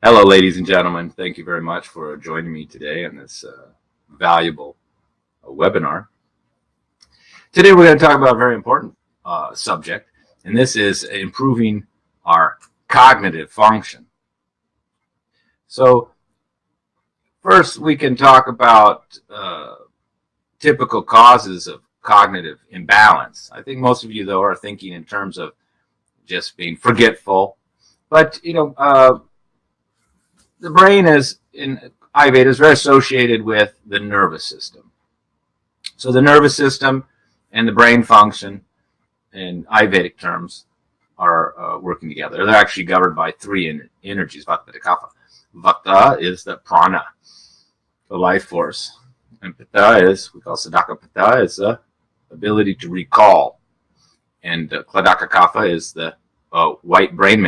Hello, ladies and gentlemen. Thank you very much for joining me today on this valuable webinar. Today, we're going to talk about a very important subject, and this is improving our cognitive function. So, first, we can talk about typical causes of cognitive imbalance. I think most of you, though, are thinking in terms of just being forgetful, but the brain is, in Ayurveda, is very associated with the nervous system. So the nervous system and the brain function, in Ayurvedic terms, are working together. They're actually governed by three energies, Vata, Pitta, Kapha. Vata is the prana, the life force. And Pitta is, we call Sadaka Pitta, is the ability to recall. And Kladaka Kapha is the white brain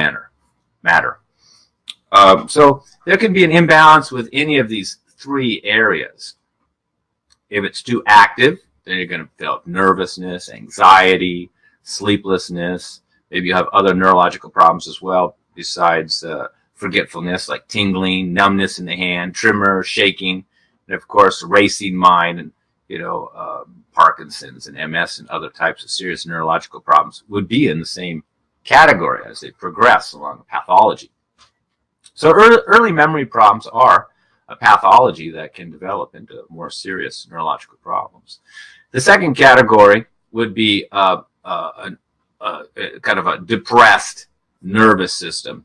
matter. So there can be an imbalance with any of these three areas. If it's too active, then you're going to feel nervousness, anxiety, sleeplessness. Maybe you have other neurological problems as well, besides forgetfulness, like tingling, numbness in the hand, tremor, shaking, and of course, racing mind, and Parkinson's and MS and other types of serious neurological problems would be in the same category as they progress along the pathology. So early memory problems are a pathology that can develop into more serious neurological problems. The second category would be kind of a depressed nervous system,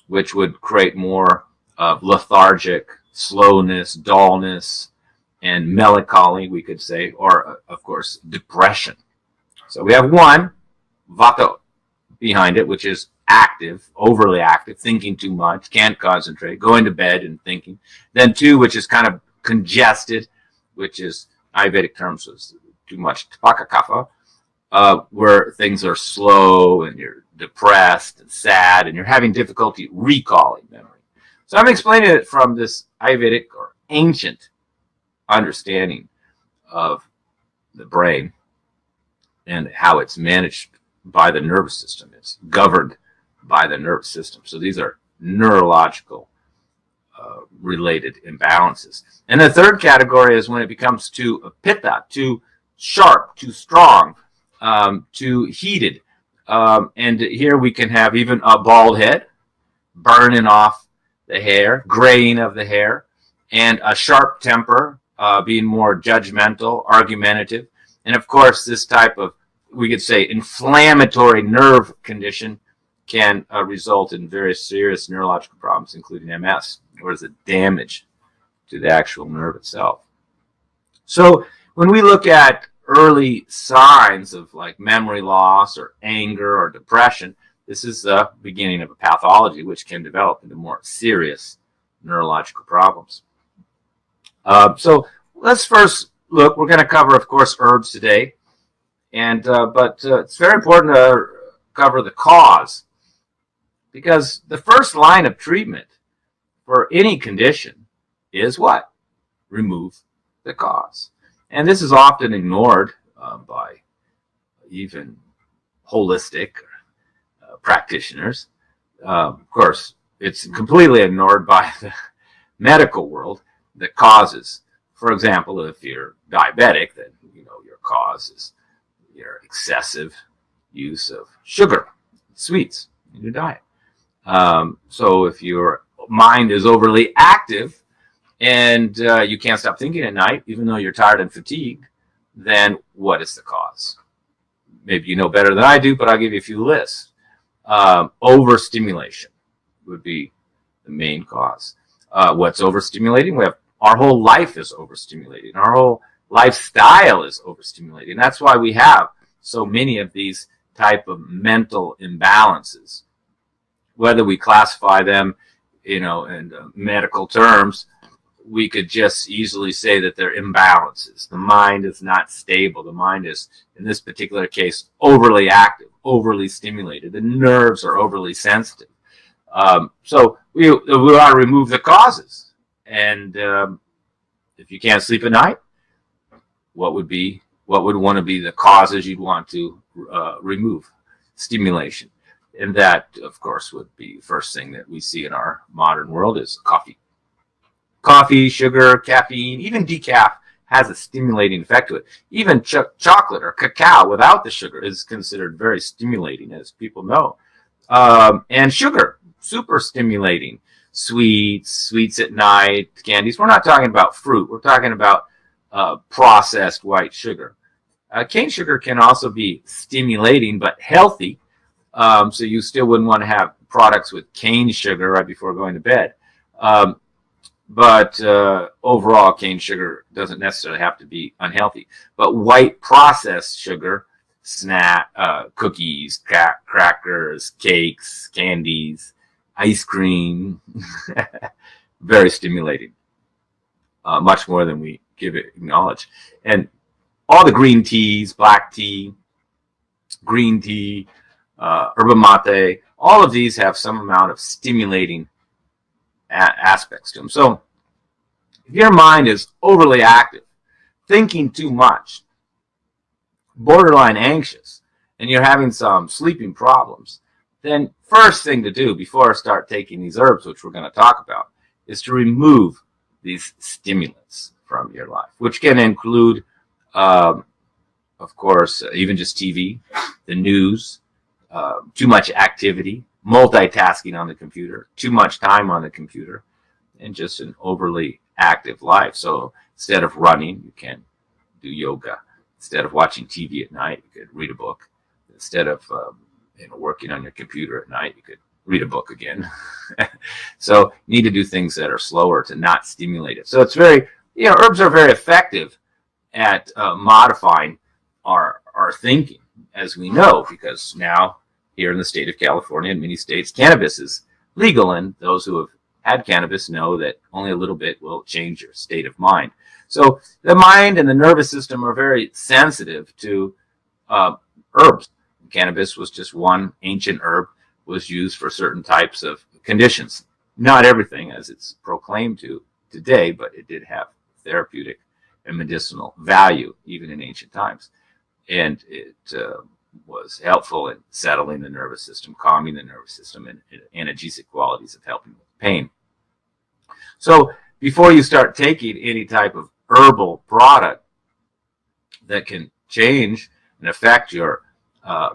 which would create more lethargic, slowness, dullness, and melancholy, we could say, or, of course, depression. So we have one, Vata, behind it, which is active, overly active, thinking too much, can't concentrate, going to bed and thinking. Then two, which is kind of congested, which is Ayurvedic terms is too much Tapaka Kapha, where things are slow and you're depressed and sad and you're having difficulty recalling memory. So I'm explaining it from this Ayurvedic or ancient understanding of the brain and how it's managed by the nervous system. It's governed by the nervous system. So these are neurological related imbalances. And the third category is when it becomes too pitta, too sharp, too strong, too heated. And here we can have even a bald head, burning off the hair, graying of the hair, and a sharp temper, being more judgmental, argumentative. And of course, this type of, we could say, inflammatory nerve condition can result in very serious neurological problems, including MS, or is it damage to the actual nerve itself. So when we look at early signs of like memory loss or anger or depression, this is the beginning of a pathology which can develop into more serious neurological problems. So let's first look. We're going to cover, of course, herbs today, but it's very important to cover the cause, because the first line of treatment for any condition is what? Remove the cause. And this is often ignored by even holistic practitioners. Of course, it's completely ignored by the medical world, the causes. For example, if you're diabetic, then your cause is your excessive use of sugar, sweets in your diet. So if your mind is overly active and you can't stop thinking at night, even though you're tired and fatigued, then what is the cause? Maybe you know better than I do, but I'll give you a few lists. Overstimulation would be the main cause. What's overstimulating? We have our whole life is overstimulating. Our whole lifestyle is overstimulating. That's why we have so many of these type of mental imbalances. Whether we classify them, in medical terms, we could just easily say that they're imbalances. The mind is not stable. The mind is, in this particular case, overly active, overly stimulated. The nerves are overly sensitive. So we want to remove the causes. And if you can't sleep at night, what would want to be the causes you'd want to remove? Stimulation. And that, of course, would be the first thing that we see in our modern world is coffee. Coffee, sugar, caffeine, even decaf has a stimulating effect to it. Even chocolate or cacao without the sugar is considered very stimulating, as people know. And sugar, super stimulating. Sweets at night, candies. We're not talking about fruit. We're talking about processed white sugar. Cane sugar can also be stimulating but healthy. So you still wouldn't want to have products with cane sugar right before going to bed. But overall, cane sugar doesn't necessarily have to be unhealthy. But white processed sugar, cookies, crackers, cakes, candies, ice cream, very stimulating, much more than we give it acknowledge. And all the green teas, black tea, green tea, yerba mate, all of these have some amount of stimulating aspects to them. So if your mind is overly active, thinking too much, borderline anxious, and you're having some sleeping problems, then first thing to do before I start taking these herbs, which we're going to talk about, is to remove these stimulants from your life, which can include, of course, even just TV, the news, too much activity, multitasking on the computer, too much time on the computer, and just an overly active life. So instead of running, you can do yoga. Instead of watching TV at night, you could read a book. Instead of working on your computer at night, you could read a book again. So you need to do things that are slower to not stimulate it. So it's very, herbs are very effective at modifying our thinking, as we know, because now here in the state of California and many states, cannabis is legal, and those who have had cannabis know that only a little bit will change your state of mind. So the mind and the nervous system are very sensitive to herbs. Cannabis was just one ancient herb, was used for certain types of conditions. Not everything as it's proclaimed to today, but it did have therapeutic and medicinal value even in ancient times. And it was helpful in settling the nervous system, calming the nervous system, and analgesic qualities of helping with pain. So before you start taking any type of herbal product that can change and affect your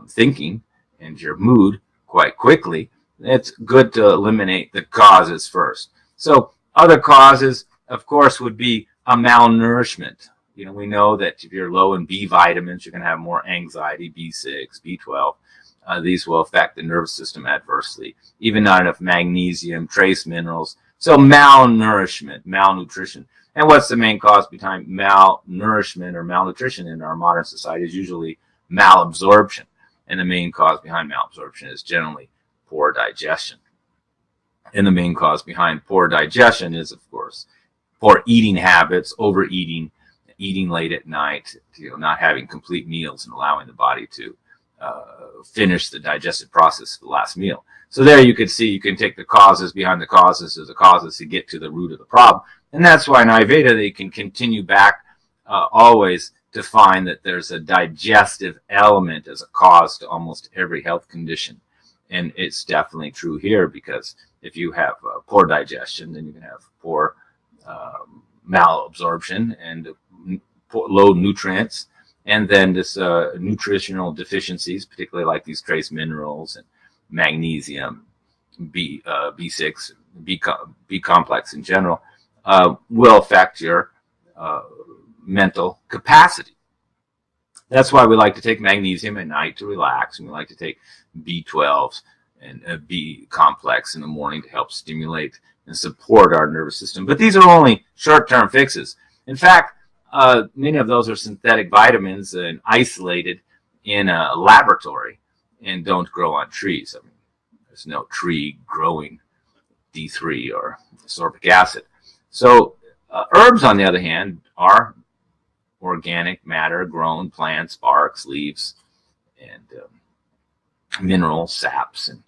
thinking and your mood quite quickly, it's good to eliminate the causes first. So other causes, of course, would be a malnourishment. We know that if you're low in B vitamins, you're going to have more anxiety, B6, B12. These will affect the nervous system adversely. Even not enough magnesium, trace minerals. So malnourishment, malnutrition. And what's the main cause behind malnourishment or malnutrition in our modern society is usually malabsorption. And the main cause behind malabsorption is generally poor digestion. And the main cause behind poor digestion is, of course, poor eating habits, overeating, eating late at night, not having complete meals and allowing the body to finish the digestive process of the last meal. So there you can see, you can take the causes behind the causes as the causes to get to the root of the problem. And that's why in Ayurveda they can continue back always to find that there's a digestive element as a cause to almost every health condition. And it's definitely true here, because if you have poor digestion, then you can have poor malabsorption and low nutrients, and then this nutritional deficiencies, particularly like these trace minerals and magnesium, B6, B complex in general, will affect your mental capacity. That's why we like to take magnesium at night to relax, and we like to take B12s and B complex in the morning to help stimulate and support our nervous system. But these are only short-term fixes. In fact, many of those are synthetic vitamins and isolated in a laboratory and don't grow on trees. I mean, there's no tree growing D3 or ascorbic acid. So herbs, on the other hand, are organic matter grown plants, barks, leaves, and minerals, saps, and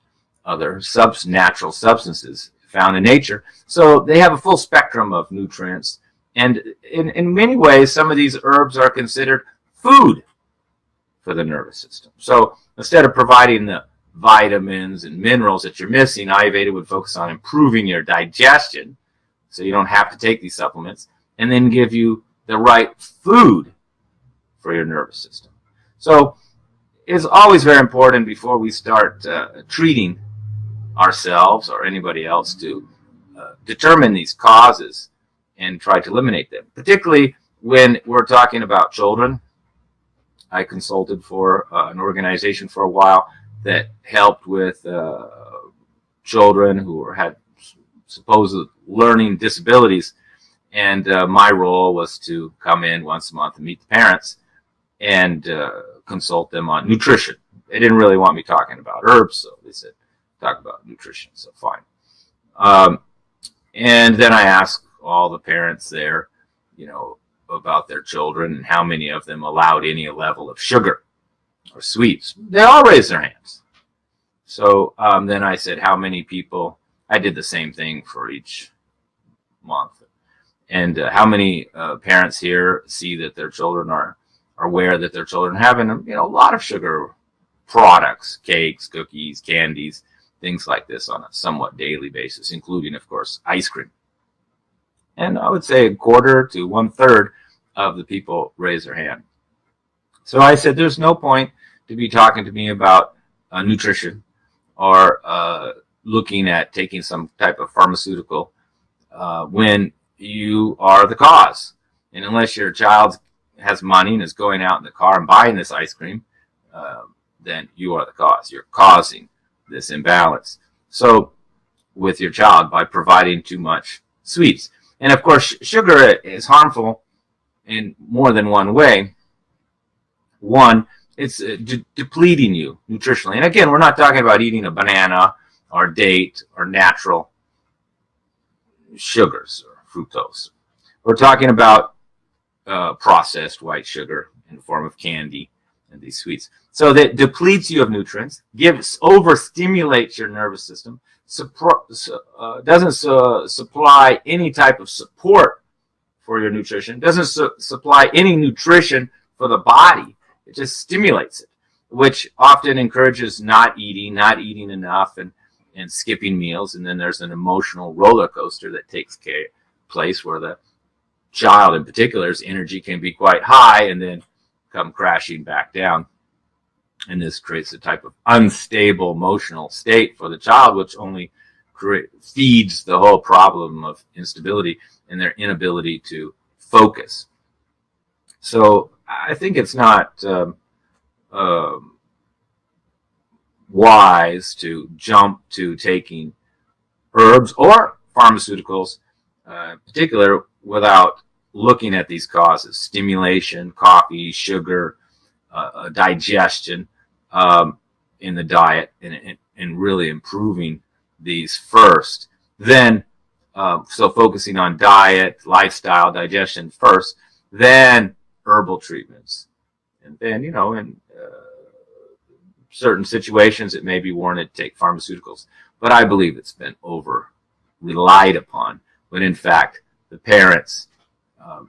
other natural substances found in nature. So they have a full spectrum of nutrients. And in many ways, some of these herbs are considered food for the nervous system. So instead of providing the vitamins and minerals that you're missing, Ayurveda would focus on improving your digestion so you don't have to take these supplements, and then give you the right food for your nervous system. So it's always very important before we start treating ourselves or anybody else to determine these causes and try to eliminate them, particularly when we're talking about children. I consulted for an organization for a while that helped with children who had supposed learning disabilities, and my role was to come in once a month and meet the parents and consult them on nutrition. They didn't really want me talking about herbs, so they said talk about nutrition, so fine. And then I asked all the parents there, about their children and how many of them allowed any level of sugar or sweets. They all raised their hands. So then I said, how many people, I did the same thing for each month. And how many parents here see that their children are aware that their children are having, a lot of sugar products, cakes, cookies, candies, things like this on a somewhat daily basis, including, of course, ice cream. And I would say 1/4 to 1/3 of the people raise their hand. So I said, there's no point to be talking to me about nutrition or looking at taking some type of pharmaceutical when you are the cause. And unless your child has money and is going out in the car and buying this ice cream, then you are the cause. You're causing this imbalance. So with your child by providing too much sweets. And of course, sugar is harmful in more than one way. One, it's depleting you nutritionally. And again, we're not talking about eating a banana or date or natural sugars or fructose. We're talking about processed white sugar in the form of candy and these sweets. So that depletes you of nutrients, overstimulates your nervous system, doesn't supply any type of support for your nutrition, doesn't supply any nutrition for the body. It just stimulates it, which often encourages not eating enough and skipping meals. And then there's an emotional roller coaster that takes place where the child in particular's energy can be quite high and then come crashing back down. And this creates a type of unstable emotional state for the child, which only feeds the whole problem of instability and their inability to focus. So I think it's not wise to jump to taking herbs or pharmaceuticals, in particular, without looking at these causes: stimulation, coffee, sugar, digestion in the diet, and really improving these first. Then, so focusing on diet, lifestyle, digestion first, then herbal treatments. And then, in certain situations, it may be warranted to take pharmaceuticals. But I believe it's been over-relied upon, when in fact, the parents,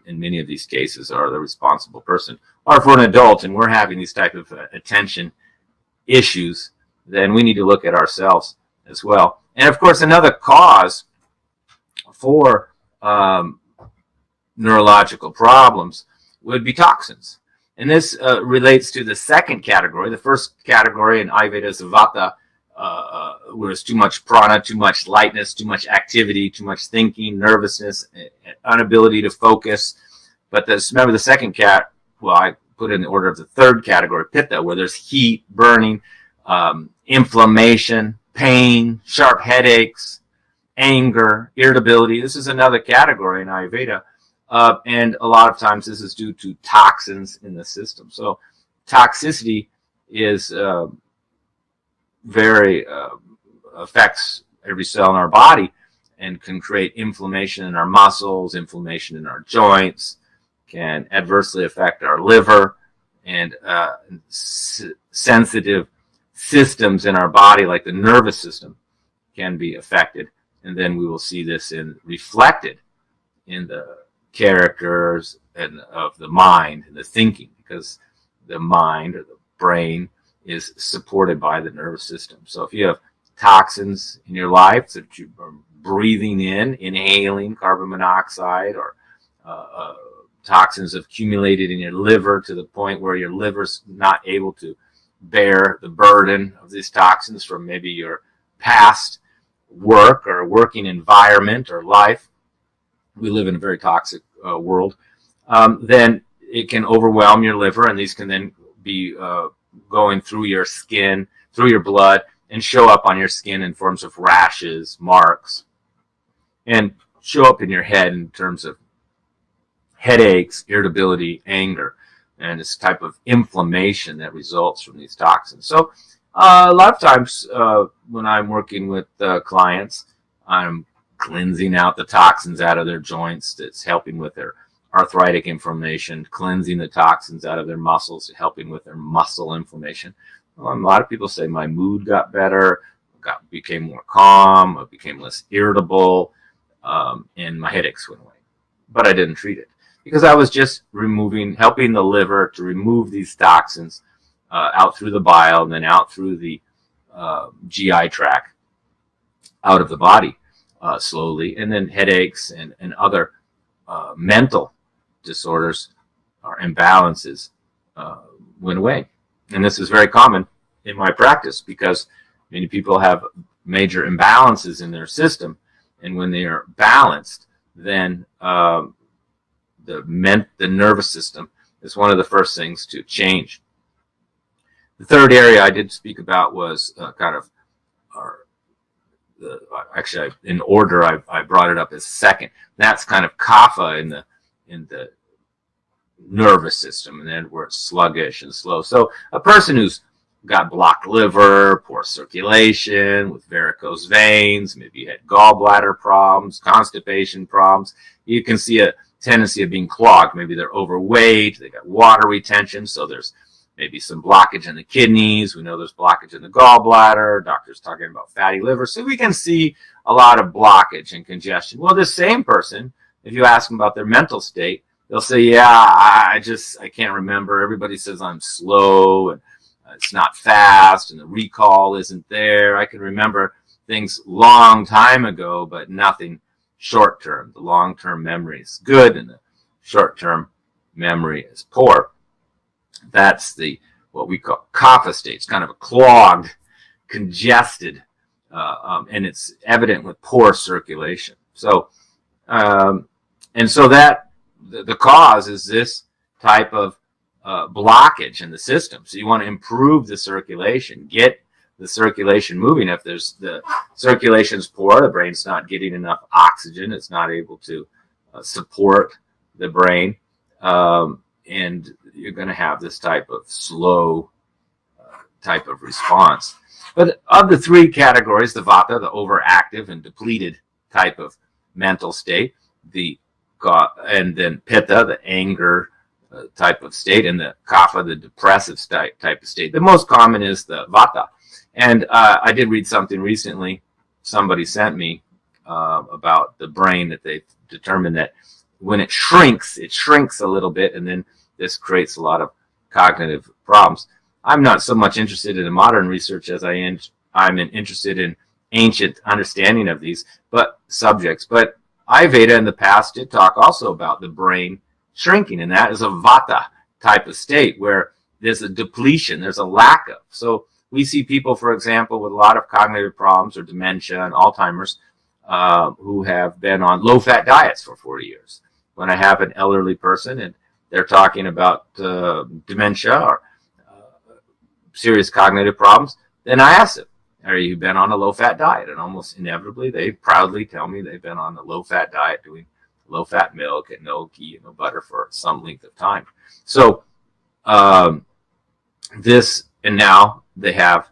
in many of these cases, are the responsible person. Or for an adult, and we're having these type of attention issues, then we need to look at ourselves as well. And of course, another cause for neurological problems would be toxins. And this relates to the second category. The first category in Ayurveda is Vata, where it's too much prana, too much lightness, too much activity, too much thinking, nervousness, inability to focus. But remember the second I put it in the order of the third category, Pitta, where there's heat, burning, inflammation, pain, sharp headaches, anger, irritability. This is another category in Ayurveda. And a lot of times this is due to toxins in the system. So toxicity is affects every cell in our body and can create inflammation in our muscles, inflammation in our joints, can adversely affect our liver, and sensitive systems in our body, like the nervous system, can be affected. And then we will see this reflected in the characters and of the mind and the thinking, because the mind or the brain is supported by the nervous system. So if you have toxins in your life that you are breathing in, inhaling carbon monoxide, or toxins accumulated in your liver to the point where your liver's not able to bear the burden of these toxins from maybe your past work or working environment or life. We live in a very toxic world. Then it can overwhelm your liver, and these can then be going through your skin, through your blood, and show up on your skin in forms of rashes, marks, and show up in your head in terms of headaches, irritability, anger, and this type of inflammation that results from these toxins. So a lot of times when I'm working with clients, I'm cleansing out the toxins out of their joints. That's helping with their arthritic inflammation, cleansing the toxins out of their muscles, helping with their muscle inflammation. A lot of people say my mood got better, became more calm, I became less irritable, and my headaches went away. But I didn't treat it because I was just helping the liver to remove these toxins out through the bile and then out through the GI tract, out of the body slowly. And then headaches and other mental disorders or imbalances went away. And this is very common in my practice because many people have major imbalances in their system. And when they are balanced, then the nervous system is one of the first things to change. The third area I did speak about was actually in order I brought it up as second. That's kind of kapha in the nervous system, and then where it's sluggish and slow. So a person who's got blocked liver, poor circulation, with varicose veins, maybe you had gallbladder problems, constipation problems, you can see a tendency of being clogged. Maybe they're overweight, they got water retention, so there's maybe some blockage in the kidneys. We know there's blockage in the gallbladder. Doctors talking about fatty liver. So we can see a lot of blockage and congestion. Well, this same person, if you ask them about their mental state, they'll say, yeah, I can't remember. Everybody says I'm slow and it's not fast and the recall isn't there. I can remember things long time ago, but nothing short term. The long term memory is good and the short term memory is poor. That's what we call kapha state. It's kind of a clogged, congested, and it's evident with poor circulation. So, and so that the cause is this type of blockage in the system. So you want to improve the circulation, get the circulation moving. If the circulation's poor, the brain's not getting enough oxygen. It's not able to support the brain, and you're going to have this type of slow type of response. But of the three categories, the vata, the overactive and depleted type of mental state, and then pitta, the anger type of state, and the kapha, the depressive type of state. The most common is the vata. And I did read something recently. Somebody sent me about the brain, that they determined that when it shrinks a little bit, and then this creates a lot of cognitive problems. I'm not so much interested in the modern research as I'm interested in ancient understanding of these subjects. But Ayurveda in the past did talk also about the brain shrinking, and that is a vata type of state where there's a depletion, there's a lack of. So we see people, for example, with a lot of cognitive problems or dementia and Alzheimer's who have been on low-fat diets for 40 years. When I have an elderly person and they're talking about dementia or serious cognitive problems, then I ask them, have you been on a low-fat diet? And almost inevitably, they proudly tell me they've been on a low-fat diet, doing low-fat milk and no ghee and no butter for some length of time. So and now they have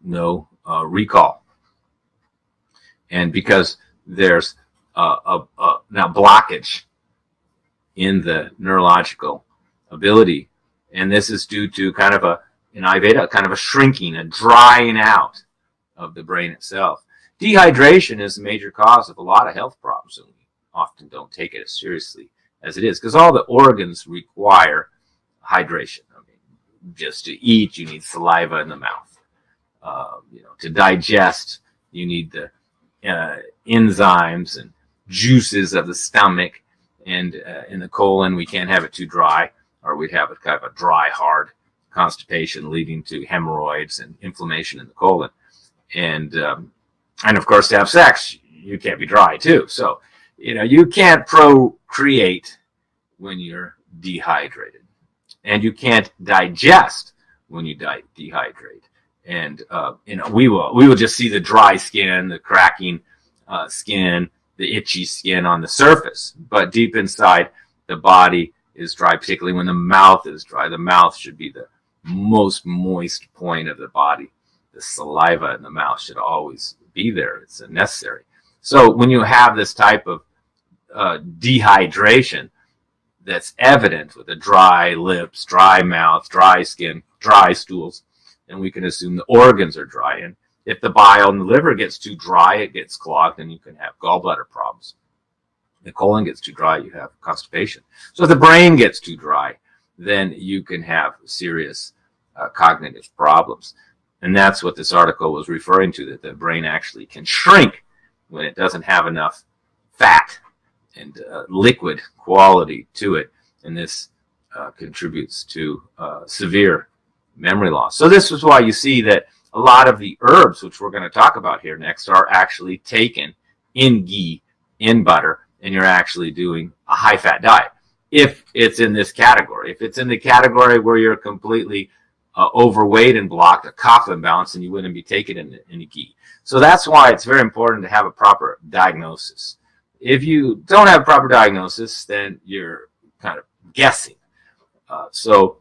no recall. And because there's now blockage in the neurological ability, and this is due to kind of in Ayurveda, kind of a shrinking, a drying out of the brain itself. Dehydration is a major cause of a lot of health problems, and we often don't take it as seriously as it is, because all the organs require hydration. I mean, just to eat, you need saliva in the mouth. To digest, you need the enzymes and juices of the stomach, and in the colon, we can't have it too dry, or we'd have it kind of a dry, hard constipation leading to hemorrhoids and inflammation in the colon. And of course, to have sex, you can't be dry too. So, you can't procreate when you're dehydrated, and you can't digest when you dehydrate. And we will just see the dry skin, the cracking skin, the itchy skin on the surface, but deep inside the body is dry, particularly when the mouth is dry. The mouth should be the most moist point of the body. The saliva in the mouth should always be there. It's necessary. So when you have this type of dehydration that's evident with the dry lips, dry mouth, dry skin, dry stools, then we can assume the organs are dry. And if the bile in the liver gets too dry, it gets clogged, and you can have gallbladder problems. The colon gets too dry, you have constipation. So if the brain gets too dry, then you can have serious cognitive problems. And that's what this article was referring to, that the brain actually can shrink when it doesn't have enough fat and liquid quality to it. And this contributes to severe memory loss. So this is why you see that a lot of the herbs, which we're going to talk about here next, are actually taken in ghee, in butter, and you're actually doing a high-fat diet. If it's in this category. If it's in the category where you're completely overweight and blocked, a kapha imbalance, and you wouldn't be taking it in ghee. So that's why it's very important to have a proper diagnosis. If you don't have a proper diagnosis, then you're kind of guessing. So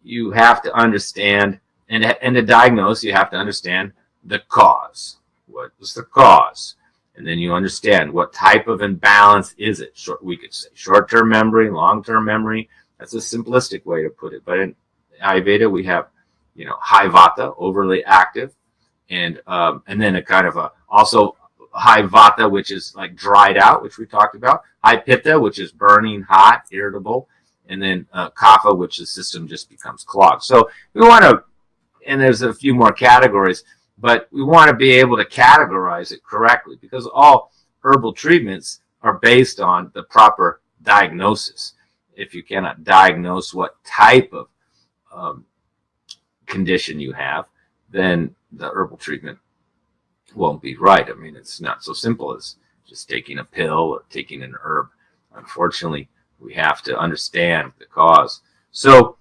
you have to understand, and to diagnose, you have to understand the cause. What was the cause? And then you understand what type of imbalance is it. We could say short-term memory, long-term memory. That's a simplistic way to put it. But in Ayurveda, we have, high vata, overly active, and then a kind of also high vata, which is like dried out, which we talked about. High pitta, which is burning, hot, irritable, and then kapha, which the system just becomes clogged. So we want to, and there's a few more categories, but we want to be able to categorize it correctly, because all herbal treatments are based on the proper diagnosis. If you cannot diagnose what type of condition you have, then the herbal treatment won't be right. I mean, it's not so simple as just taking a pill or taking an herb. Unfortunately, we have to understand the cause. So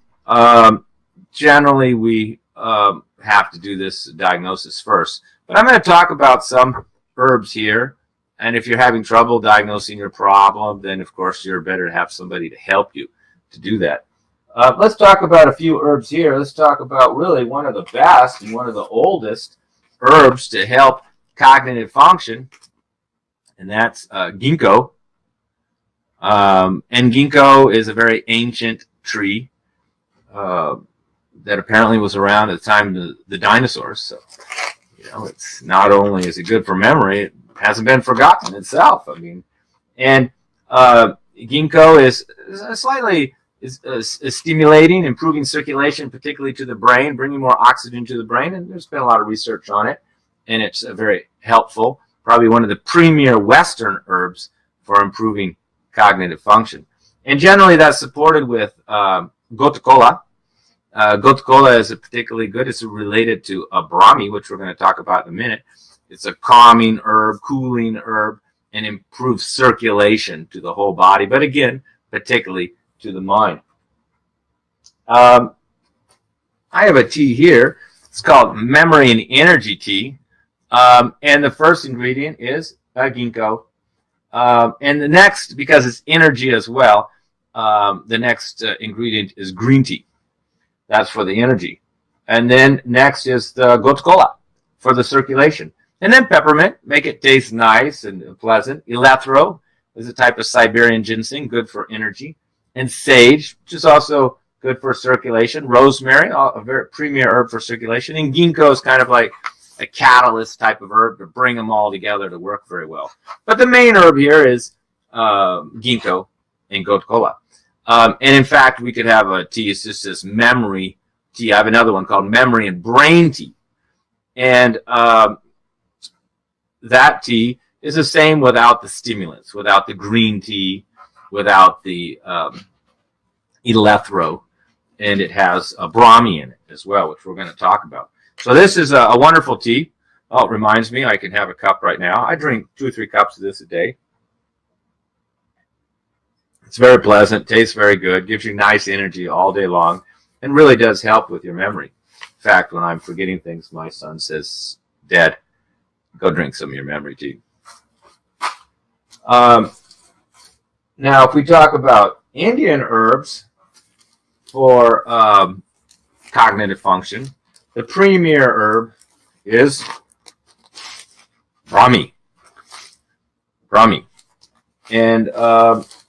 generally, we have to do this diagnosis first. But I'm going to talk about some herbs here. And if you're having trouble diagnosing your problem, then of course you're better to have somebody to help you to do that. Let's talk about a few herbs here. Let's talk about really one of the best and one of the oldest herbs to help cognitive function, and that's ginkgo. And ginkgo is a very ancient tree that apparently was around at the time of the dinosaurs. So, it's not only is it good for memory, it hasn't been forgotten itself. I mean, and ginkgo is slightly stimulating, improving circulation, particularly to the brain, bringing more oxygen to the brain. And there's been a lot of research on it, and it's very helpful. Probably one of the premier Western herbs for improving cognitive function. And generally that's supported with gotu kola. Gotu kola is particularly good. It's related to a brahmi, which we're going to talk about in a minute. It's a calming herb, cooling herb, and improves circulation to the whole body, but again, particularly to the mind. I have a tea here. It's called Memory and Energy Tea. And the first ingredient is ginkgo. And the next, because it's energy as well, the next ingredient is green tea. That's for the energy. And then next is the gotu kola for the circulation. And then peppermint, make it taste nice and pleasant. Eleuthero is a type of Siberian ginseng, good for energy. And sage, which is also good for circulation. Rosemary, a very premier herb for circulation. And ginkgo is kind of like a catalyst type of herb to bring them all together to work very well. But the main herb here is ginkgo and gotu kola. And in fact, we could have a tea. It's just this memory tea. I have another one called memory and brain tea. And that tea is the same without the stimulants, without the green tea, without the elethro, and it has a brahmi in it as well, which we're going to talk about. So this is a wonderful tea. Oh, it reminds me I can have a cup right now. I drink 2 or 3 cups of this a day. It's very pleasant, tastes very good, gives you nice energy all day long, and really does help with your memory. In fact, when I'm forgetting things, my son says, Dad, go drink some of your memory tea. Now, if we talk about Indian herbs for cognitive function, the premier herb is brahmi. Brahmi. And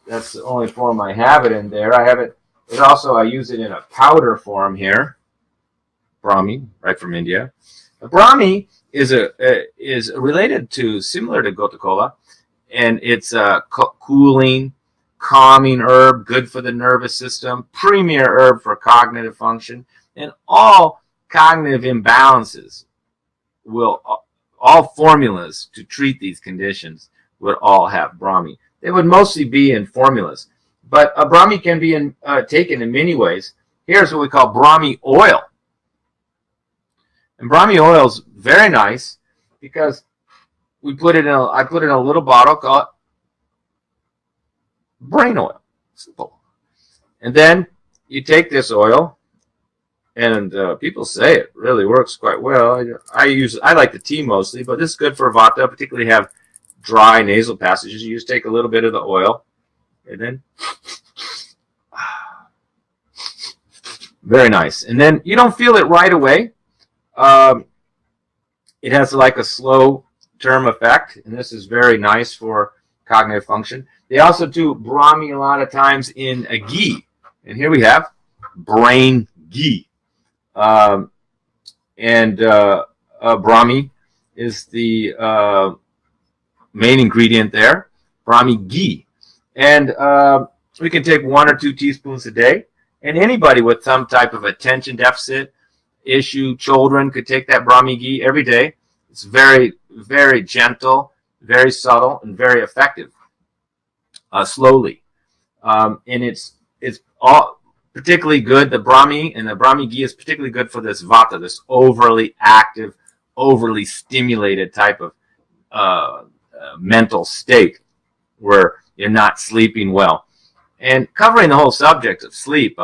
that's the only form I have it in there. I have it. It also, I use it in a powder form here. Brahmi, right from India. Brahmi is related to, similar to gotu kola, and it's a cooling, calming herb, good for the nervous system, premier herb for cognitive function, and all cognitive imbalances will, all formulas to treat these conditions would all have brahmi. They would mostly be in formulas, but brahmi can be taken in many ways. Here's what we call brahmi oil. And brahmi oil is very nice because we put it in I put it in a little bottle called brain oil. Simple. And then you take this oil, and people say it really works quite well. I like the tea mostly, but this is good for vata, particularly have dry nasal passages. You just take a little bit of the oil, and then very nice. And then you don't feel it right away. It has like a slow term effect, and this is very nice for cognitive function. They also do brahmi a lot of times in a ghee, and here we have brain ghee. Brahmi is the main ingredient there, brahmi ghee. And we can take 1 or 2 teaspoons a day, and anybody with some type of attention deficit issue, children, could take that brahmi ghee every day. It's very, very gentle, very subtle, and very effective. Slowly, and it's all particularly good. The brahmi ghee is particularly good for this vata, this overly active, overly stimulated type of mental state where you're not sleeping well. And covering the whole subject of sleep,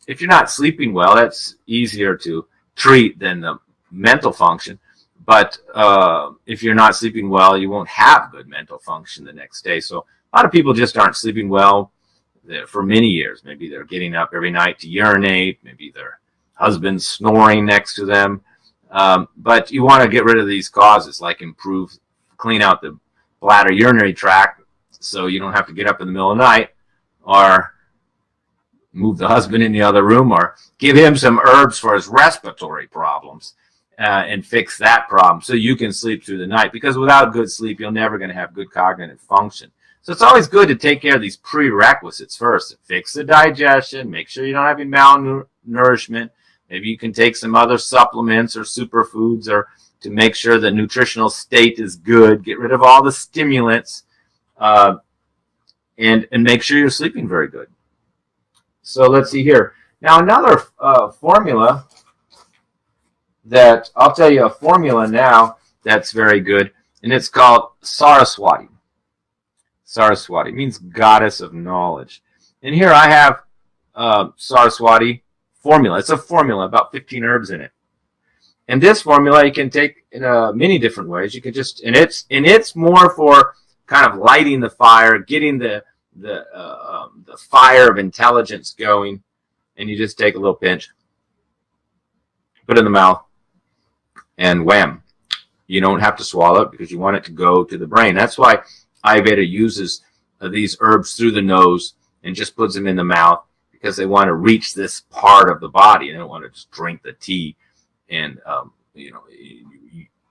if you're not sleeping well, that's easier to treat than the mental function. But if you're not sleeping well, you won't have good mental function the next day. So a lot of people just aren't sleeping well for many years. Maybe they're getting up every night to urinate. Maybe their husband's snoring next to them. But you want to get rid of these causes, like clean out the bladder urinary tract so you don't have to get up in the middle of the night, or move the husband in the other room, or give him some herbs for his respiratory problems and fix that problem so you can sleep through the night. Because without good sleep, you're never going to have good cognitive function. So it's always good to take care of these prerequisites first. Fix the digestion, make sure you don't have any malnourishment. Maybe you can take some other supplements or superfoods or to make sure the nutritional state is good. Get rid of all the stimulants and make sure you're sleeping very good. So let's see here. Now another formula that I'll tell you, a formula now that's very good, and it's called saraswati. Saraswati means goddess of knowledge. And here I have saraswati formula. It's a formula, about 15 herbs in it. And this formula you can take in many different ways. You can just, and it's more for kind of lighting the fire, getting the fire of intelligence going. And you just take a little pinch, put it in the mouth, and wham. You don't have to swallow it because you want it to go to the brain. That's why Ayurveda uses these herbs through the nose and just puts them in the mouth, because they want to reach this part of the body. They don't want to just drink the tea and it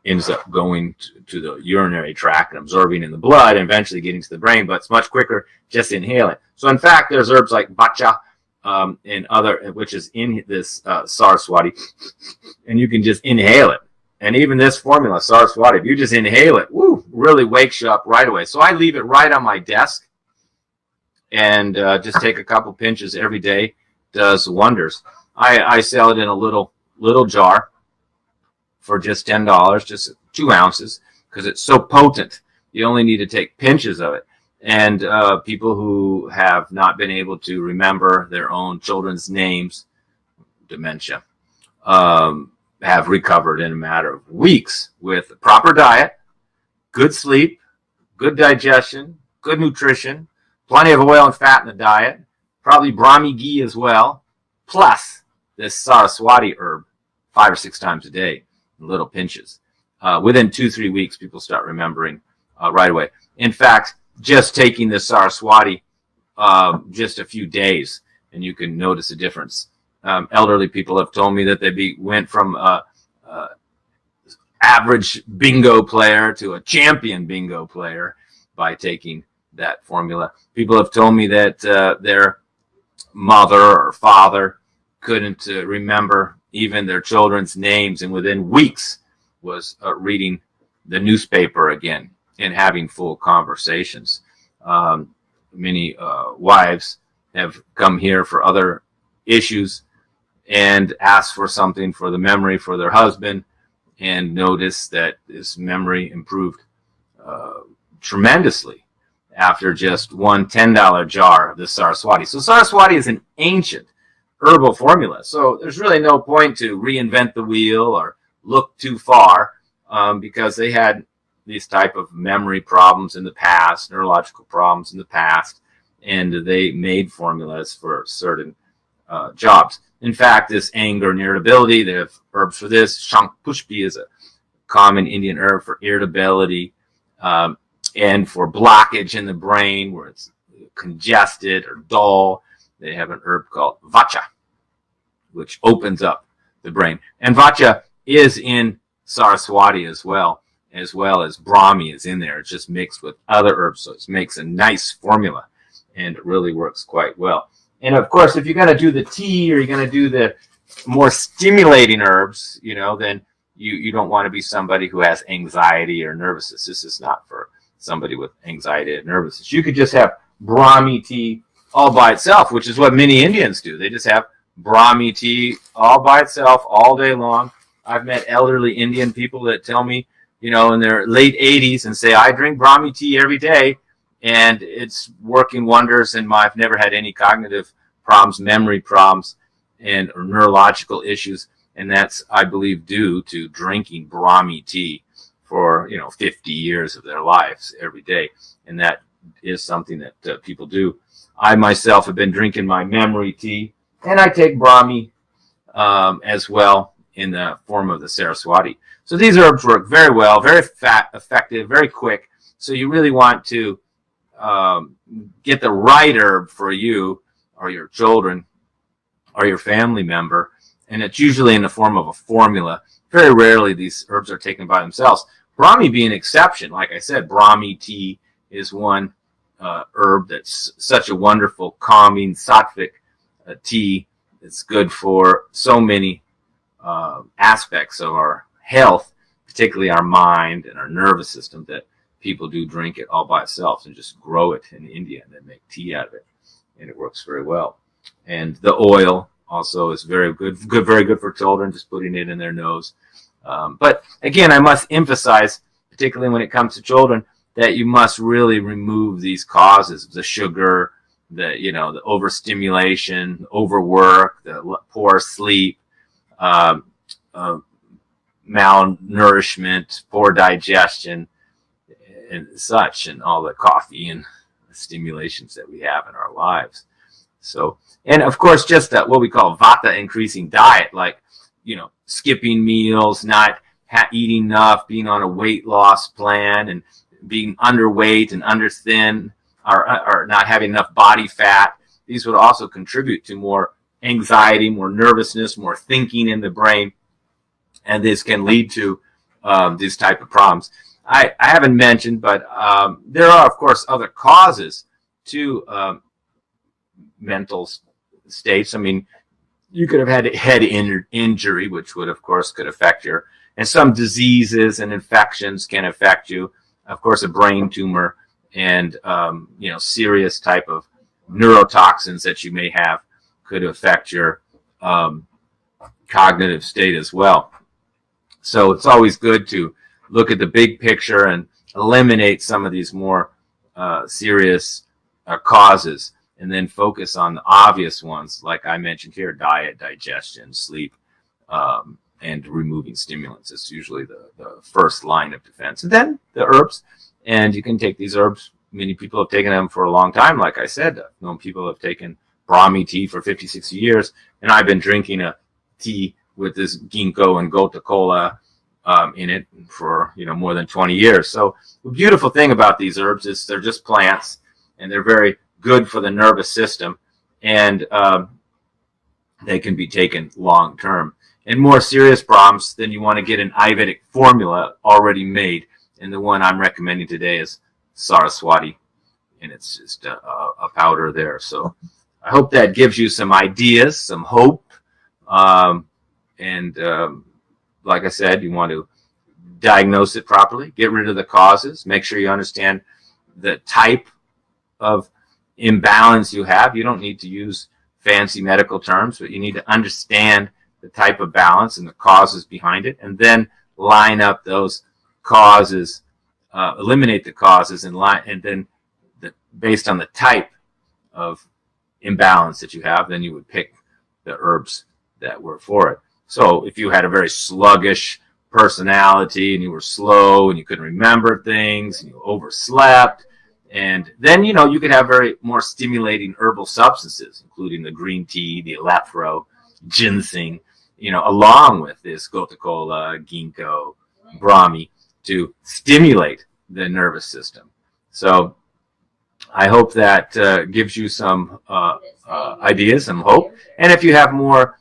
ends up going to the urinary tract and absorbing in the blood and eventually getting to the brain. But it's much quicker just inhaling. So in fact, there's herbs like bacha and other, which is in this saraswati, and you can just inhale it. And even this formula, saraswati, if you just inhale it, woo, really wakes you up right away. So I leave it right on my desk and just take a couple pinches every day. Does wonders. I sell it in a little jar for just $10, just 2 ounces, because it's so potent. You only need to take pinches of it. And people who have not been able to remember their own children's names, dementia, have recovered in a matter of weeks with a proper diet, good sleep, good digestion, good nutrition, plenty of oil and fat in the diet, probably brahmi ghee as well, plus this saraswati herb 5 or 6 times a day in little pinches. Within 2-3 weeks, people start remembering right away. In fact, just taking the saraswati just a few days, and you can notice a difference. Elderly people have told me that they went from average bingo player to a champion bingo player by taking that formula. People have told me that their mother or father couldn't remember even their children's names, and within weeks was reading the newspaper again and having full conversations. Many wives have come here for other issues and asked for something for the memory for their husband, and noticed that his memory improved tremendously after just one $10 jar of the saraswati. So saraswati is an ancient herbal formula. So there's really no point to reinvent the wheel or look too far, because they had these type of memory problems in the past, neurological problems in the past, and they made formulas for certain jobs. In fact, this anger and irritability, they have herbs for this. Shankpushpi is a common Indian herb for irritability, and for blockage in the brain where it's congested or dull. They have an herb called vacha, which opens up the brain. And vacha is in saraswati as well as brahmi is in there. It's just mixed with other herbs, so it makes a nice formula, and it really works quite well. And of course, if you're going to do the tea or you're going to do the more stimulating herbs, then you don't want to be somebody who has anxiety or nervousness. This is not for somebody with anxiety and nervousness. You could just have brahmi tea all by itself, which is what many Indians do. They just have brahmi tea all by itself all day long. I've met elderly Indian people that tell me, in their late 80s, and say, I drink brahmi tea every day, and it's working wonders, and I've never had any cognitive problems, memory problems, and or neurological issues. And that's, I believe, due to drinking brahmi tea for 50 years of their lives every day. And that is something that people do. I myself have been drinking my memory tea, and I take brahmi as well in the form of the saraswati. So these herbs work very well, very effective, very quick. So you really want to get the right herb for you or your children or your family member, and it's usually in the form of a formula. Very rarely these herbs are taken by themselves. Brahmi being an exception. Like I said, brahmi tea is one herb that's such a wonderful, calming, sattvic tea. It's good for so many aspects of our health, particularly our mind and our nervous system, that people do drink it all by itself and just grow it in India and then make tea out of it. And it works very well. And the oil also is very good, very good for children, just putting it in their nose. But again, I must emphasize, particularly when it comes to children, that you must really remove these causes, the sugar, the overstimulation, overwork, the poor sleep, malnourishment, poor digestion, and such, and all the coffee and stimulations that we have in our lives. So, and of course, just what we call vata increasing diet, like, skipping meals, not eating enough, being on a weight loss plan, and being underweight and under thin, or not having enough body fat. These would also contribute to more anxiety, more nervousness, more thinking in the brain, and this can lead to these type of problems. I haven't mentioned, but there are, of course, other causes to mental states. I mean, you could have had a head injury, which would, of course, could affect your, and some diseases and infections can affect you. Of course, a brain tumor and, serious type of neurotoxins that you may have could affect your cognitive state as well. So it's always good to look at the big picture and eliminate some of these more serious causes, and then focus on the obvious ones, like I mentioned here: diet, digestion, sleep, and removing stimulants. It's usually the first line of defense. And then the herbs, and you can take these herbs. Many people have taken them for a long time. Like I said, I've known people have taken brahmi tea for 50, 60 years, and I've been drinking a tea with this ginkgo and gotu kola in it for more than 20 years. So the beautiful thing about these herbs is they're just plants, and they're very good for the nervous system, and they can be taken long term. And more serious problems, then you want to get an Ayurvedic formula already made, and the one I'm recommending today is saraswati, and it's just a powder there. So I hope that gives you some ideas, some hope, and like I said, you want to diagnose it properly, get rid of the causes, make sure you understand the type of imbalance you have. You don't need to use fancy medical terms, but you need to understand the type of balance and the causes behind it, and then line up those causes, eliminate the causes, and then based on the type of imbalance that you have, then you would pick the herbs that were for it. So if you had a very sluggish personality and you were slow and you couldn't remember things and you overslept, and then you could have very more stimulating herbal substances, including the green tea, the electro, ginseng, along with this gotu kola, ginkgo, brahmi, to stimulate the nervous system. So I hope that gives you some ideas, some hope. And if you have more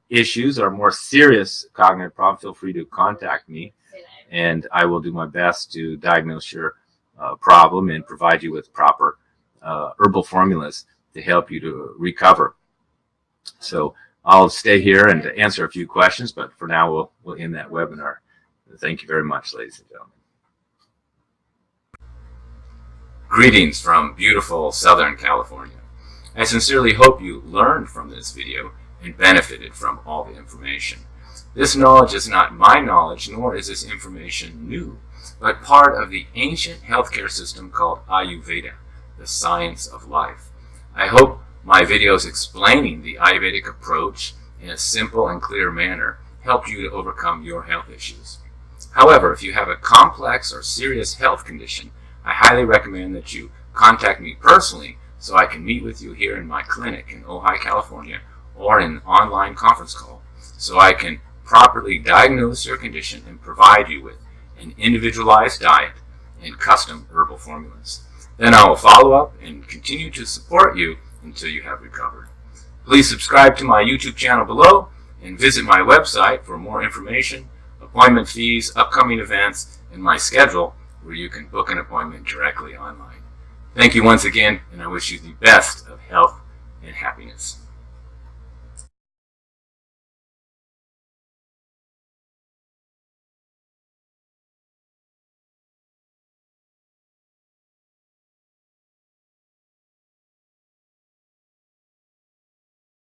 issues or more serious cognitive problems, feel free to contact me, and I will do my best to diagnose your problem and provide you with proper herbal formulas to help you to recover. So I'll stay here and answer a few questions, but for now we'll end that webinar. Thank you very much, ladies and gentlemen. Greetings from beautiful Southern California. I sincerely hope you learned from this video and benefited from all the information. This knowledge is not my knowledge, nor is this information new, but part of the ancient healthcare system called Ayurveda, the science of life. I hope my videos explaining the Ayurvedic approach in a simple and clear manner help you to overcome your health issues. However, if you have a complex or serious health condition, I highly recommend that you contact me personally so I can meet with you here in my clinic in Ojai, California, or in an online conference call, so I can properly diagnose your condition and provide you with an individualized diet and custom herbal formulas. Then I will follow up and continue to support you until you have recovered. Please subscribe to my YouTube channel below and visit my website for more information, appointment fees, upcoming events, and my schedule, where you can book an appointment directly online. Thank you once again, and I wish you the best of health and happiness.